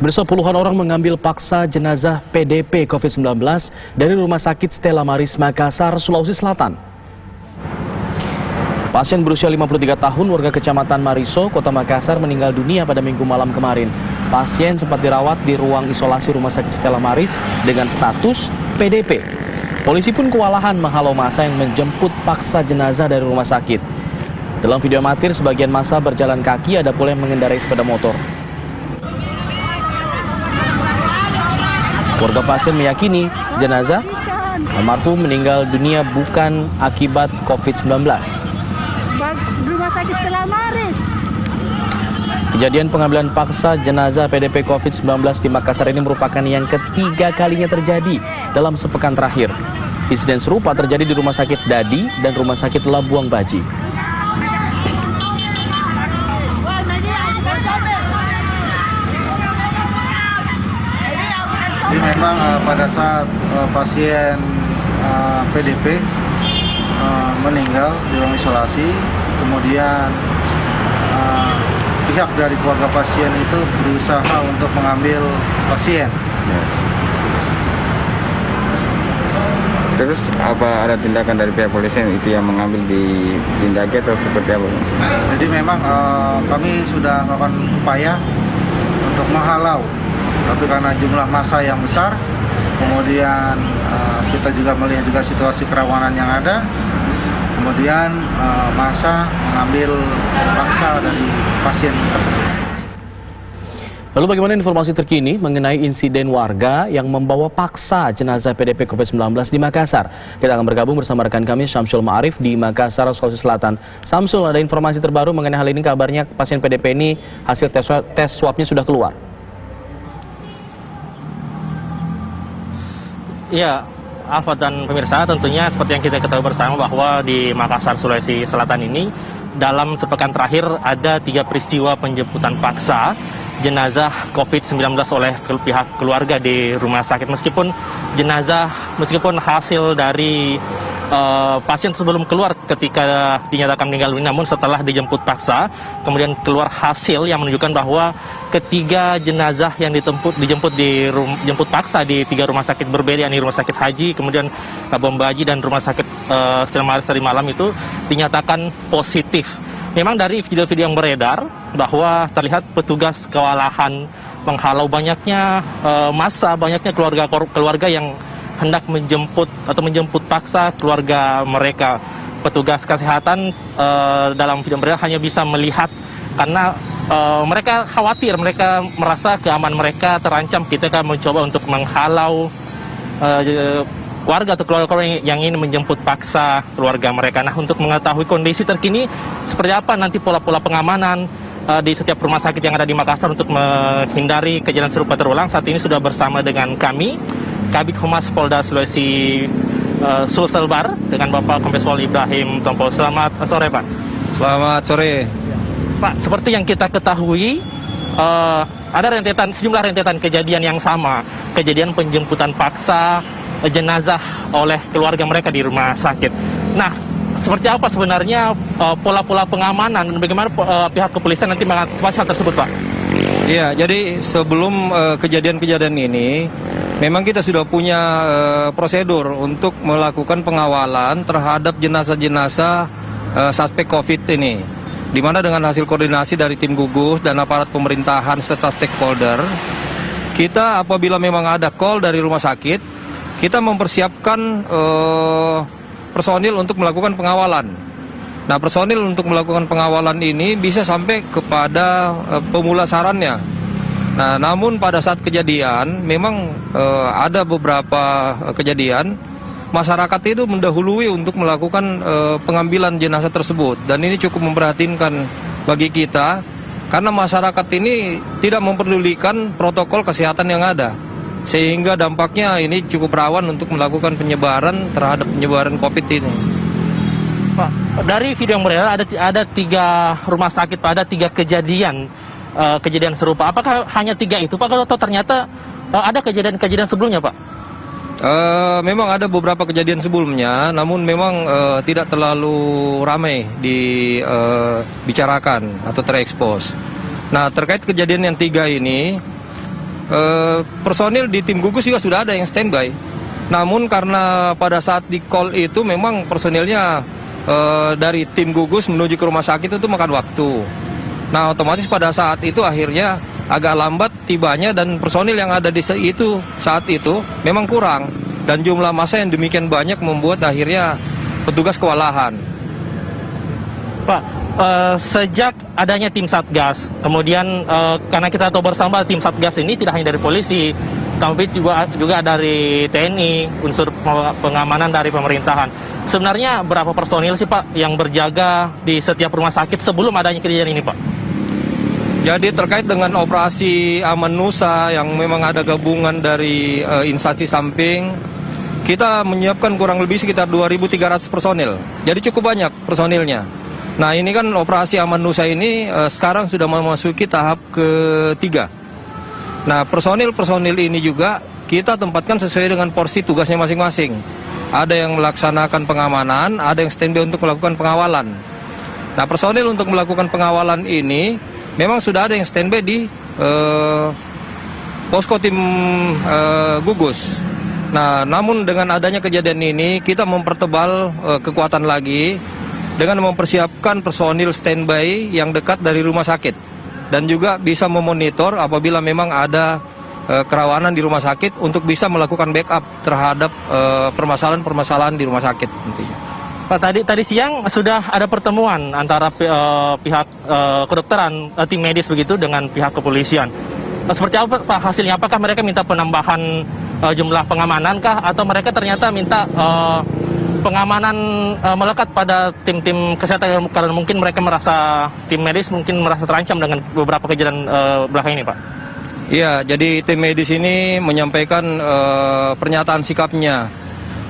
Bersama puluhan orang mengambil paksa jenazah PDP COVID-19 dari Rumah Sakit Stella Maris Makassar, Sulawesi Selatan. Pasien berusia 53 tahun warga Kecamatan Mariso, Kota Makassar meninggal dunia pada Minggu malam kemarin. Pasien sempat dirawat di ruang isolasi Rumah Sakit Stella Maris dengan status PDP. Polisi pun kewalahan menghalau massa yang menjemput paksa jenazah dari rumah sakit. Dalam video amatir, sebagian massa berjalan kaki, ada pula yang mengendarai sepeda motor. Keluarga pasien meyakini jenazah almarhum meninggal dunia bukan akibat COVID-19. Rumah Sakit Stella Maris. Kejadian pengambilan paksa jenazah PDP COVID-19 di Makassar ini merupakan yang ketiga kalinya terjadi dalam sepekan terakhir. Insiden serupa terjadi di Rumah Sakit Dadi dan Rumah Sakit Labuang Baji. Jadi memang pada saat pasien PDP meninggal di ruang isolasi, kemudian pihak dari keluarga pasien itu berusaha untuk mengambil pasien. Terus apa ada tindakan dari pihak polisian itu yang mengambil ditindaki atau seperti apa? Jadi memang kami sudah melakukan upaya untuk menghalau, tapi karena jumlah massa yang besar, kemudian kita juga melihat juga situasi kerawanan yang ada, kemudian massa mengambil paksa dari pasien tersebut. Lalu bagaimana informasi terkini mengenai insiden warga yang membawa paksa jenazah PDP COVID-19 di Makassar? Kita akan bergabung bersama rekan kami Syamsul Ma'arif di Makassar, Sulawesi Selatan. Syamsul, ada informasi terbaru mengenai hal ini? Kabarnya pasien PDP ini hasil tes swabnya sudah keluar. Iya, Alfa dan pemirsa, tentunya seperti yang kita ketahui bersama bahwa di Makassar, Sulawesi Selatan ini dalam sepekan terakhir ada 3 peristiwa penjemputan paksa jenazah COVID-19 oleh pihak keluarga di rumah sakit. Meskipun hasil dari pasien sebelum keluar ketika dinyatakan meninggal dunia, namun setelah dijemput paksa, kemudian keluar hasil yang menunjukkan bahwa ketiga jenazah yang dijemput paksa di 3 rumah sakit berbeda, yakni Rumah Sakit Haji, kemudian Labuang Baji dan Rumah Sakit Stella Maris tadi malam itu dinyatakan positif. Memang dari video-video yang beredar bahwa terlihat petugas kewalahan menghalau banyaknya massa, banyaknya keluarga yang hendak menjemput paksa keluarga mereka. Petugas kesehatan dalam video beredar hanya bisa melihat karena mereka khawatir, mereka merasa keamanan mereka terancam ketika mencoba untuk menghalau warga atau keluarga yang ingin menjemput paksa keluarga mereka. Nah, untuk mengetahui kondisi terkini seperti apa nanti pola-pola pengamanan di setiap rumah sakit yang ada di Makassar untuk menghindari kejadian serupa terulang, saat ini sudah bersama dengan kami Kabid Humas Polda Sulawesi Sulselbar dengan Bapak Kombes Pol Ibrahim Tompo. Selamat sore, Pak. Selamat sore. Pak, seperti yang kita ketahui ada sejumlah rentetan kejadian yang sama, kejadian penjemputan paksa jenazah oleh keluarga mereka di rumah sakit. Nah, seperti apa sebenarnya pola-pola pengamanan dan bagaimana pihak kepolisian nanti mengantisipasi hal tersebut, Pak? Iya, jadi sebelum kejadian-kejadian ini, memang kita sudah punya prosedur untuk melakukan pengawalan terhadap jenazah-jenazah suspek COVID ini. Di mana dengan hasil koordinasi dari tim gugus dan aparat pemerintahan serta stakeholder, kita apabila memang ada call dari rumah sakit, kita mempersiapkan personil untuk melakukan pengawalan. Nah, personil untuk melakukan pengawalan ini bisa sampai kepada pemulasarannya. Nah, namun pada saat kejadian, memang ada beberapa kejadian masyarakat itu mendahului untuk melakukan pengambilan jenazah tersebut. Dan ini cukup memprihatinkan bagi kita, karena masyarakat ini tidak memperdulikan protokol kesehatan yang ada. Sehingga dampaknya ini cukup rawan untuk melakukan penyebaran terhadap penyebaran COVID ini. Pak, dari video yang beredar ada 3 rumah sakit, Pak, ada 3 kejadian serupa. Apakah hanya 3 itu, Pak, atau ternyata ada kejadian-kejadian sebelumnya, Pak? Memang ada beberapa kejadian sebelumnya, namun memang tidak terlalu ramai dibicarakan atau terekspos. Nah, terkait kejadian yang 3 ini, personil di tim gugus juga sudah ada yang standby. Namun karena pada saat di call itu memang personilnya dari tim gugus menuju ke rumah sakit itu makan waktu. Nah, otomatis pada saat itu akhirnya agak lambat tibanya dan personil yang ada di saat itu memang kurang. Dan jumlah massa yang demikian banyak membuat akhirnya petugas kewalahan. Pak, sejak adanya tim Satgas, kemudian karena kita tahu bersama tim Satgas ini tidak hanya dari polisi, tapi juga dari TNI, unsur pengamanan dari pemerintahan. Sebenarnya berapa personil sih Pak yang berjaga di setiap rumah sakit sebelum adanya kejadian ini Pak? Jadi terkait dengan operasi Aman Nusa yang memang ada gabungan dari instansi samping, kita menyiapkan kurang lebih sekitar 2.300 personil. Jadi cukup banyak personilnya. Nah, ini kan operasi Aman Nusa ini sekarang sudah memasuki tahap ketiga. Nah, personil-personil ini juga kita tempatkan sesuai dengan porsi tugasnya masing-masing. Ada yang melaksanakan pengamanan, ada yang standby untuk melakukan pengawalan. Nah, personil untuk melakukan pengawalan ini memang sudah ada yang standby di posko tim gugus. Nah, namun dengan adanya kejadian ini kita mempertebal kekuatan lagi dengan mempersiapkan personil standby yang dekat dari rumah sakit dan juga bisa memonitor apabila memang ada kerawanan di rumah sakit untuk bisa melakukan backup terhadap permasalahan-permasalahan di rumah sakit nantinya. Pak, tadi siang sudah ada pertemuan antara pihak kedokteran, tim medis begitu dengan pihak kepolisian. Seperti apa Pak hasilnya? Apakah mereka minta penambahan jumlah pengamanan kah? Atau mereka ternyata minta pengamanan melekat pada tim-tim kesehatan karena mungkin mereka merasa, tim medis mungkin merasa terancam dengan beberapa kejadian belakang ini Pak? Iya, jadi tim medis ini menyampaikan pernyataan sikapnya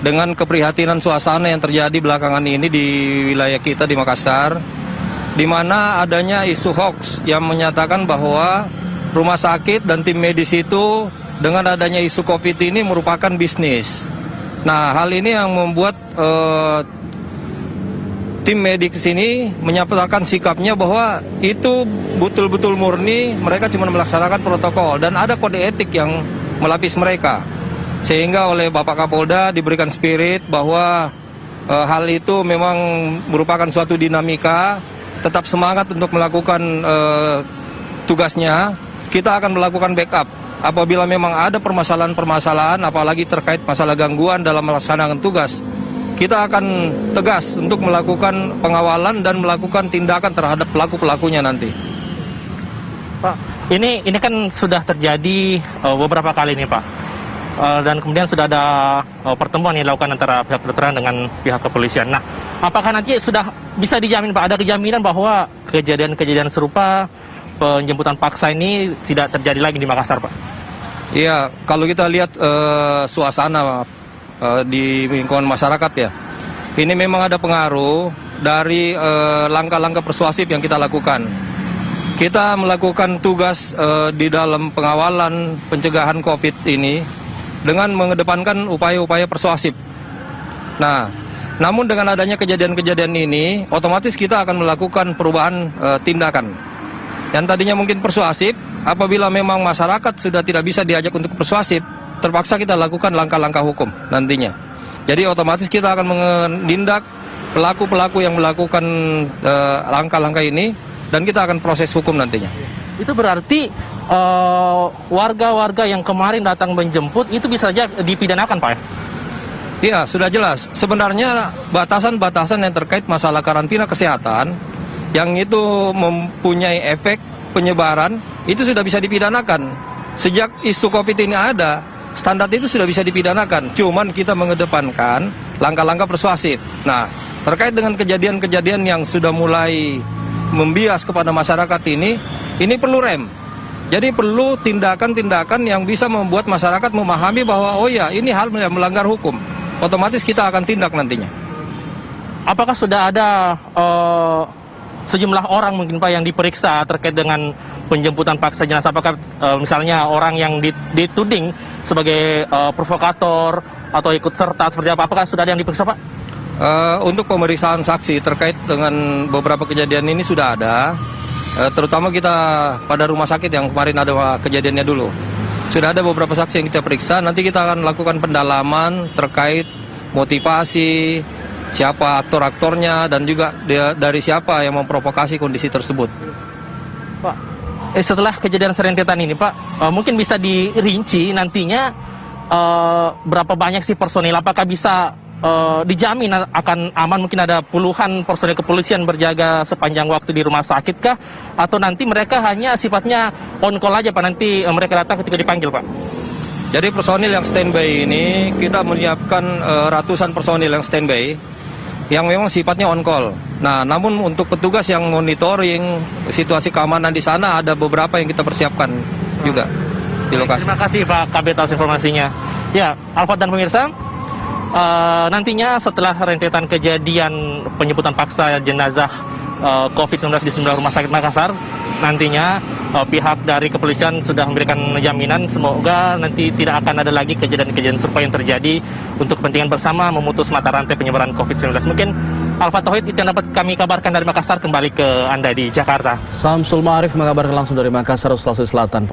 dengan keprihatinan suasana yang terjadi belakangan ini di wilayah kita di Makassar, di mana adanya isu hoax yang menyatakan bahwa rumah sakit dan tim medis itu dengan adanya isu COVID ini merupakan bisnis. Nah, hal ini yang membuat tim medis ini menyatakan sikapnya bahwa itu betul-betul murni mereka cuma melaksanakan protokol dan ada kode etik yang melapis mereka. Sehingga oleh Bapak Kapolda diberikan spirit bahwa hal itu memang merupakan suatu dinamika, tetap semangat untuk melakukan tugasnya. Kita akan melakukan backup apabila memang ada permasalahan-permasalahan, apalagi terkait masalah gangguan dalam melaksanakan tugas. Kita akan tegas untuk melakukan pengawalan dan melakukan tindakan terhadap pelaku-pelakunya nanti. Pak, ini kan sudah terjadi beberapa kali nih Pak. Dan kemudian sudah ada pertemuan yang dilakukan antara pihak kedokteran dengan pihak kepolisian. Nah, apakah nanti sudah bisa dijamin Pak, ada kejaminan bahwa kejadian-kejadian serupa penjemputan paksa ini tidak terjadi lagi di Makassar Pak? Iya, kalau kita lihat suasana di lingkungan masyarakat ya, ini memang ada pengaruh dari langkah-langkah persuasif yang kita lakukan. Kita melakukan tugas di dalam pengawalan pencegahan COVID ini dengan mengedepankan upaya-upaya persuasif. Nah, namun dengan adanya kejadian-kejadian ini, otomatis kita akan melakukan perubahan tindakan. Yang tadinya mungkin persuasif, apabila memang masyarakat sudah tidak bisa diajak untuk persuasif, terpaksa kita lakukan langkah-langkah hukum nantinya. Jadi otomatis kita akan menindak pelaku-pelaku yang melakukan langkah-langkah ini, dan kita akan proses hukum nantinya. Itu berarti warga-warga yang kemarin datang menjemput itu bisa saja dipidanakan Pak ya? Iya, sudah jelas. Sebenarnya batasan-batasan yang terkait masalah karantina kesehatan yang itu mempunyai efek penyebaran itu sudah bisa dipidanakan. Sejak isu COVID ini ada, standar itu sudah bisa dipidanakan. Cuman kita mengedepankan langkah-langkah persuasif. Nah, terkait dengan kejadian-kejadian yang sudah mulai membias kepada masyarakat ini perlu rem. Jadi perlu tindakan-tindakan yang bisa membuat masyarakat memahami bahwa oh ya, ini hal yang melanggar hukum. Otomatis kita akan tindak nantinya. Apakah sudah ada sejumlah orang mungkin Pak yang diperiksa terkait dengan penjemputan paksa jenazah? Apakah misalnya orang yang dituding sebagai provokator atau ikut serta seperti apa? Apakah sudah ada yang diperiksa Pak? Untuk pemeriksaan saksi terkait dengan beberapa kejadian ini sudah ada. Terutama kita pada rumah sakit yang kemarin ada kejadiannya dulu. sudah ada beberapa saksi yang kita periksa. Nanti kita akan lakukan pendalaman terkait motivasi, siapa aktor-aktornya, dan juga dari siapa yang memprovokasi kondisi tersebut. Pak, setelah kejadian serentetan ini Pak, mungkin bisa dirinci nantinya berapa banyak sih personil, apakah bisa dijamin akan aman, mungkin ada puluhan personil kepolisian berjaga sepanjang waktu di rumah sakit kah, atau nanti mereka hanya sifatnya on call aja Pak, nanti mereka datang ketika dipanggil Pak? Jadi personil yang standby ini kita menyiapkan ratusan personil yang standby yang memang sifatnya on call. Nah, namun untuk petugas yang monitoring situasi keamanan di sana ada beberapa yang kita persiapkan juga di lokasi. Terima kasih Pak Kabit atas informasinya. Ya, Alfat dan pemirsa, nantinya setelah rentetan kejadian penjemputan paksa jenazah COVID-19 di sejumlah rumah sakit Makassar, nantinya pihak dari kepolisian sudah memberikan jaminan semoga nanti tidak akan ada lagi kejadian-kejadian serupa yang terjadi untuk kepentingan bersama memutus mata rantai penyebaran COVID-19. Mungkin Alfa Tauhid itu yang dapat kami kabarkan dari Makassar, kembali ke Anda di Jakarta. Samsul Ma'arif mengabarkan langsung dari Makassar, Sulawesi Selatan.